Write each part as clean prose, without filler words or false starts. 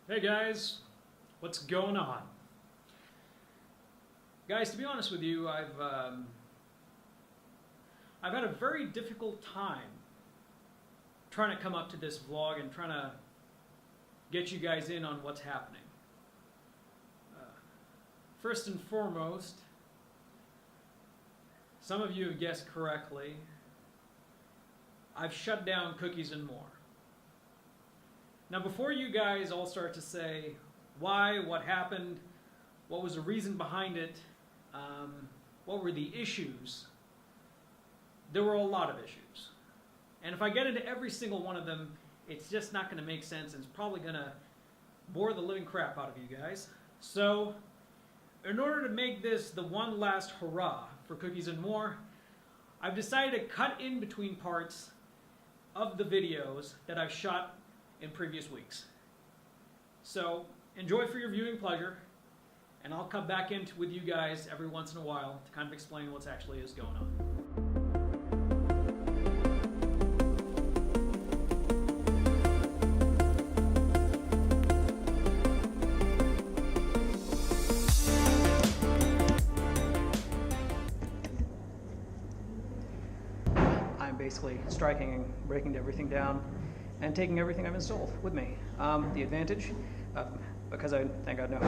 Hey guys, what's going on? Guys, to be honest with you, I've had a very difficult time trying to come up to this vlog and trying to get you guys in on what's happening. First and foremost, some of you have guessed correctly, I've shut down Cookies and More. Now, before you guys all start to say why, what happened, what was the reason behind it, what were the issues, there were a lot of issues. And if I get into every single one of them, it's just not going to make sense, and it's probably going to bore the living crap out of you guys. So, in order to make this the one last hurrah for Cookies and More, I've decided to cut in between parts of the videos that I've shot in previous weeks. So enjoy for your viewing pleasure, and I'll come back in with you guys every once in a while to kind of explain what's actually is going on. I'm basically striking and breaking everything down and taking everything I've installed with me. The advantage, because I think I know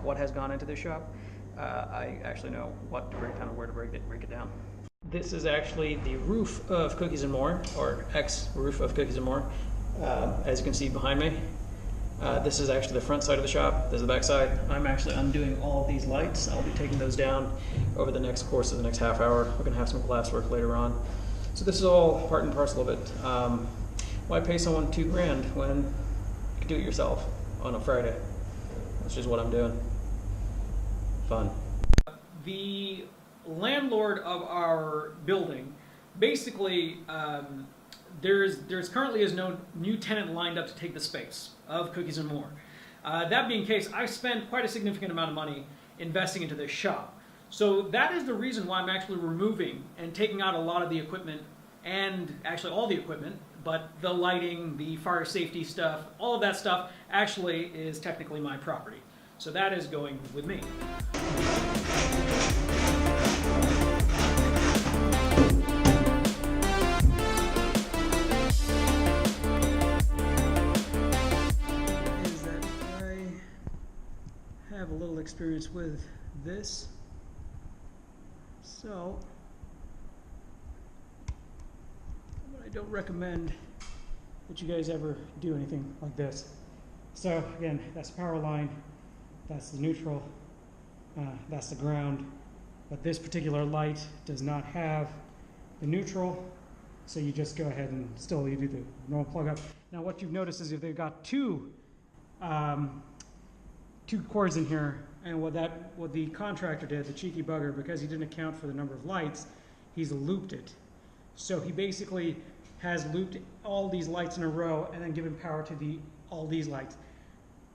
what has gone into this shop, I actually know what to break down and where to break it down. This is actually the roof of Cookies and More, or ex-roof of Cookies and More. As you can see behind me, this is actually the front side of the shop. This is the back side. I'm actually undoing all of these lights. I'll be taking those down over the next course of the next half hour. We're gonna have some glass work later on. So this is all part and parcel of it. Why pay someone $2,000 when you can do it yourself on a Friday? That's just what I'm doing. Fun. The landlord of our building, basically, there's currently no new tenant lined up to take the space of Cookies and More. That being the case, I spent quite a significant amount of money investing into this shop. So that is the reason why I'm actually removing and taking out a lot of the equipment, and actually all the equipment, but the lighting, the fire safety stuff, all of that stuff actually is technically my property. So that is going with me. Is that I have a little experience with this. So, I don't recommend that you guys ever do anything like this. So again, that's the power line, that's the neutral, that's the ground. But this particular light does not have the neutral, so you just go ahead and still you do the normal plug up. Now what you've noticed is if they've got two cords in here, and what the contractor did, the cheeky bugger, because he didn't account for the number of lights, he's looped it. So he basically has looped all these lights in a row and then given power to all these lights.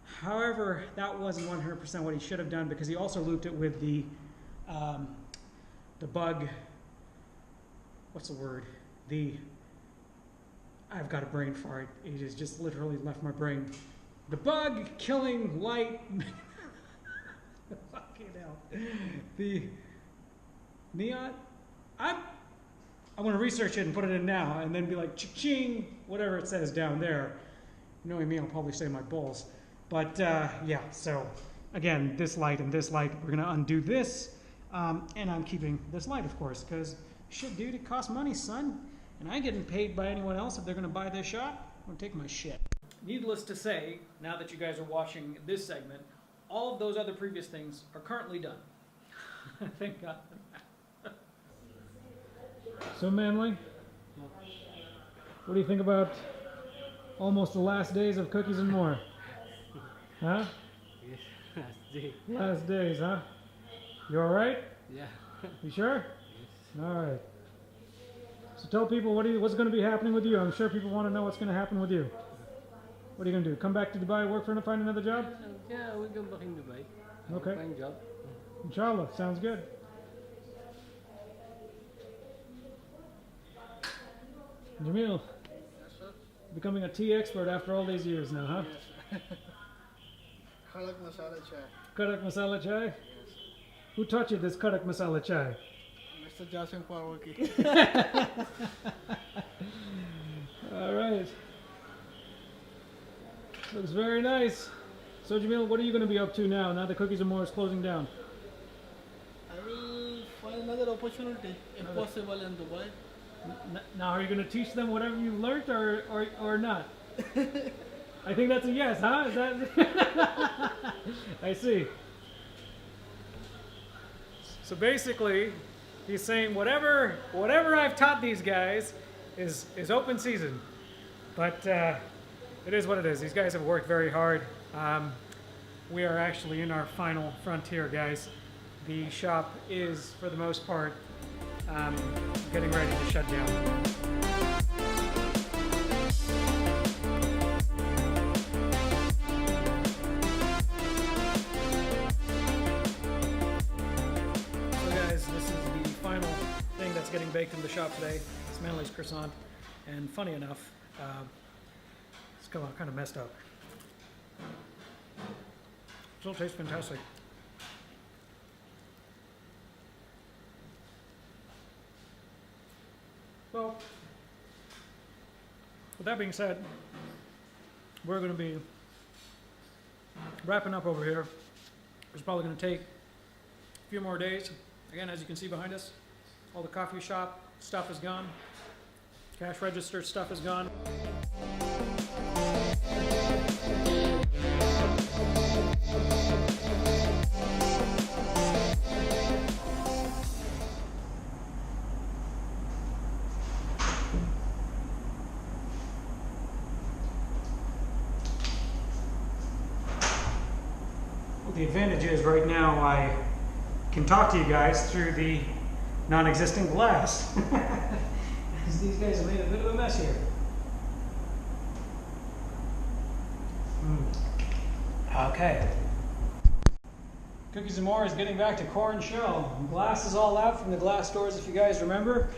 However, that wasn't 100% what he should have done, because he also looped it with the bug, what's the word? I've got a brain fart. It has just literally left my brain. The bug killing light. Fucking hell. The neon. I want to research it and put it in now, and then be like, cha-ching, whatever it says down there. Knowing me, I'll probably say my balls. But yeah, so again, this light and this light, we're going to undo this. And I'm keeping this light, of course, because shit, dude, it costs money, son. And I ain't getting paid by anyone else if they're going to buy this shop. I'm going to take my shit. Needless to say, now that you guys are watching this segment, all of those other previous things are currently done. Thank God. So Manly, what do you think about almost the last days of Cookies and More? Huh? Yes, last day. Last days, huh? You alright? Yeah. You sure? Yes. Alright. So tell people what's going to be happening with you. I'm sure people want to know what's going to happen with you. What are you going to do? Come back to Dubai, work for and find another job? Yeah, we'll go back in Dubai. Okay. Find job. Inshallah, sounds good. Jamil, becoming a tea expert after all these years now, huh? Yes. Karak masala chai. Karak masala chai? Yes. Who taught you this Karak masala chai? Mr. Jasim Parwaki. All right. Looks very nice. So Jamil, what are you going to be up to now that Cookies and More is closing down? I will find another opportunity if possible in Dubai. Now, are you going to teach them whatever you've learned or not? I think that's a yes, huh? Is that? I see. So basically, he's saying whatever I've taught these guys is open season. But it is what it is. These guys have worked very hard. We are actually in our final frontier, guys. The shop is, for the most part, getting ready to shut down. Getting baked in the shop today. It's Manly's croissant, and funny enough, it's come out kind of messed up. Still tastes fantastic. So, with that being said, we're going to be wrapping up over here. It's probably going to take a few more days. Again, as you can see behind us, all the coffee shop stuff is gone. Cash register stuff is gone. Well, the advantage is right now I can talk to you guys through the non-existent glass. These guys have made a bit of a mess here. Okay. Cookies and More is getting back to core and shell. Glass is all out from the glass doors, if you guys remember.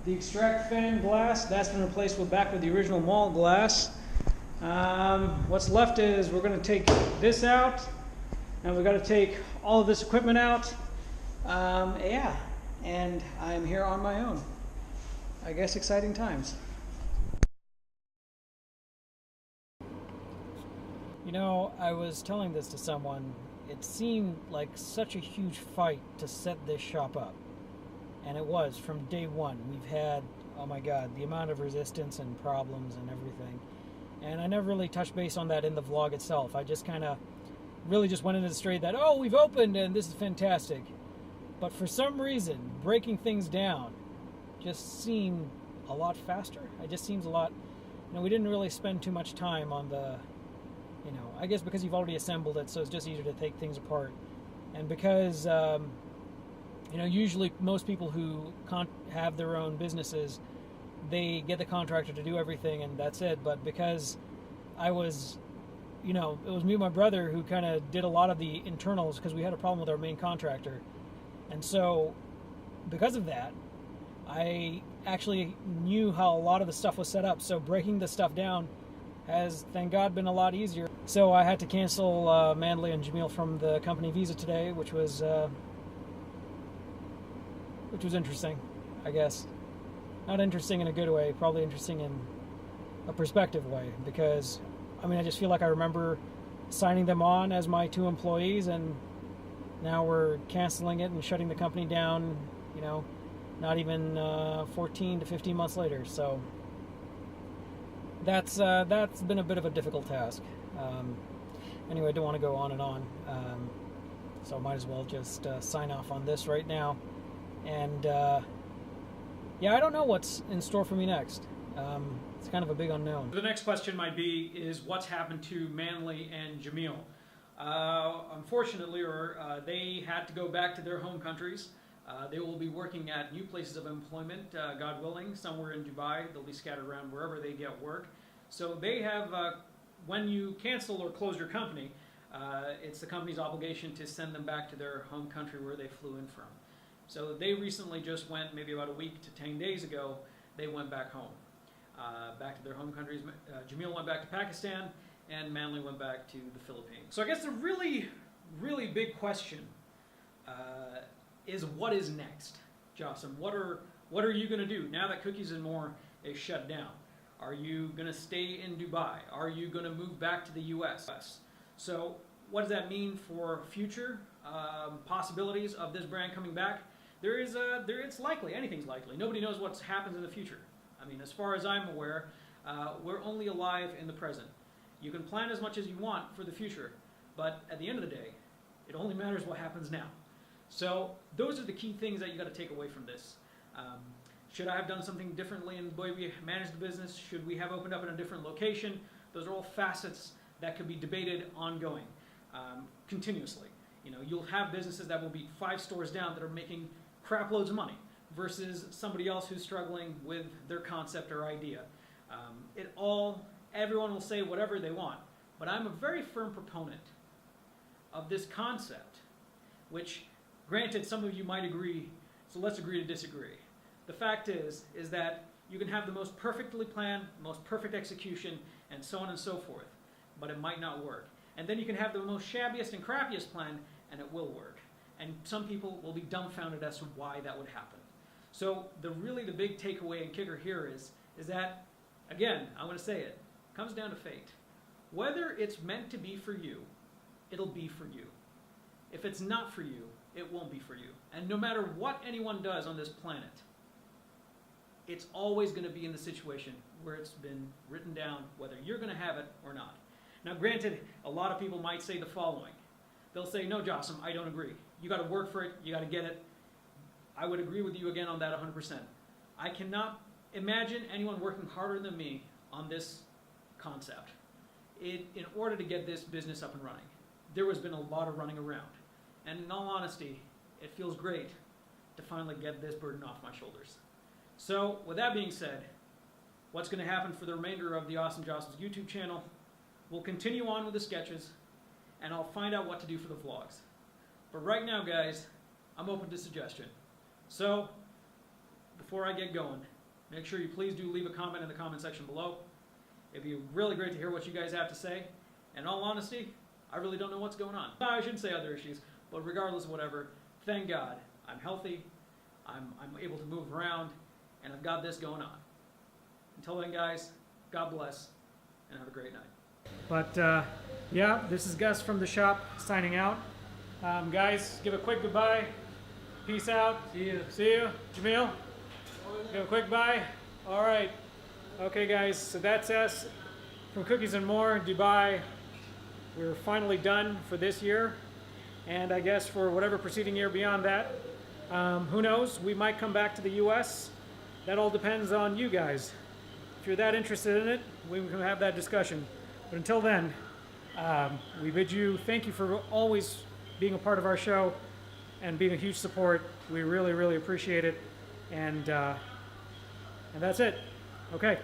The extract fan glass, that's been replaced back with the original malt glass. What's left is we're going to take this out, and we've got to take all of this equipment out. Yeah. And I'm here on my own. I guess exciting times. You know, I was telling this to someone. It seemed like such a huge fight to set this shop up. And it was from day one. We've had, oh my God, the amount of resistance and problems and everything. And I never really touched base on that in the vlog itself. I just kind of really just went into the straight that, oh, we've opened and this is fantastic. But for some reason, breaking things down just seemed a lot faster. It just seems a lot, we didn't really spend too much time on the, I guess because you've already assembled it, so it's just easier to take things apart. And because, usually most people who have their own businesses, they get the contractor to do everything and that's it. But because I was, it was me and my brother who kind of did a lot of the internals because we had a problem with our main contractor. And so, because of that, I actually knew how a lot of the stuff was set up. So breaking the stuff down has, thank God, been a lot easier. So I had to cancel Manly and Jamil from the company visa today, which was interesting, I guess. Not interesting in a good way, probably interesting in a perspective way. Because, I just feel like I remember signing them on as my 2 employees, and now we're canceling it and shutting the company down, not even 14 to 15 months later. So that's been a bit of a difficult task. Anyway, I don't want to go on and on. So I might as well just sign off on this right now. And yeah, I don't know what's in store for me next. It's kind of a big unknown. The next question might be is what's happened to Manly and Jamil? Unfortunately, they had to go back to their home countries. They will be working at new places of employment, God willing, somewhere in Dubai. They'll be scattered around wherever they get work. So they have, when you cancel or close your company, it's the company's obligation to send them back to their home country where they flew in from. So they recently just went, maybe about a week to 10 days ago, they went back home, back to their home countries. Jamil went back to Pakistan, and Manly went back to the Philippines. So I guess the really, really big question is what is next, Jocelyn? What are you going to do now that Cookies and More is shut down? Are you going to stay in Dubai? Are you going to move back to the U.S.? So what does that mean for future possibilities of this brand coming back? It's likely. Anything's likely. Nobody knows what happens in the future. I mean, as far as I'm aware, we're only alive in the present. You can plan as much as you want for the future, but at the end of the day, it only matters what happens now. So those are the key things that you got to take away from this. Should I have done something differently in the way we managed the business? Should we have opened up in a different location? Those are all facets that could be debated ongoing, continuously. You know, you'll have businesses that will be 5 stores down that are making crap loads of money versus somebody else who's struggling with their concept or idea. Everyone will say whatever they want, but I'm a very firm proponent of this concept, which, granted, some of you might agree, so let's agree to disagree. The fact is that you can have the most perfectly planned, most perfect execution, and so on and so forth, but it might not work. And then you can have the most shabbiest and crappiest plan, and it will work. And some people will be dumbfounded as to why that would happen. So the big takeaway and kicker here is that, again, I'm going to say it, comes down to fate. Whether it's meant to be for you, it'll be for you. If it's not for you, it won't be for you. And no matter what anyone does on this planet, it's always going to be in the situation where it's been written down, whether you're going to have it or not. Now, granted, a lot of people might say the following. They'll say, no, Jocelyn, I don't agree. You got to work for it. You got to get it. I would agree with you again on that 100%. I cannot imagine anyone working harder than me on this concept in order to get this business up and running. There has been a lot of running around. And in all honesty, it feels great to finally get this burden off my shoulders. So, with that being said, what's going to happen for the remainder of the Awesome Jostles YouTube channel? We'll continue on with the sketches, and I'll find out what to do for the vlogs. But right now, guys, I'm open to suggestion. So, before I get going, make sure you please do leave a comment in the comment section below. It'd be really great to hear what you guys have to say. And in all honesty, I really don't know what's going on. No, I shouldn't say other issues, but regardless of whatever, thank God I'm healthy, I'm able to move around, and I've got this going on. Until then, guys, God bless, and have a great night. But, yeah, this is Gus from the shop signing out. Guys, give a quick goodbye. Peace out. See you. See you. Jamil, give a quick bye. All right. Okay, guys, so that's us from Cookies and More in Dubai. We're finally done for this year, and I guess for whatever preceding year beyond that. Who knows? We might come back to the U.S. That all depends on you guys. If you're that interested in it, we can have that discussion. But until then, we bid you thank you for always being a part of our show and being a huge support. We really, really appreciate it. And that's it. Okay.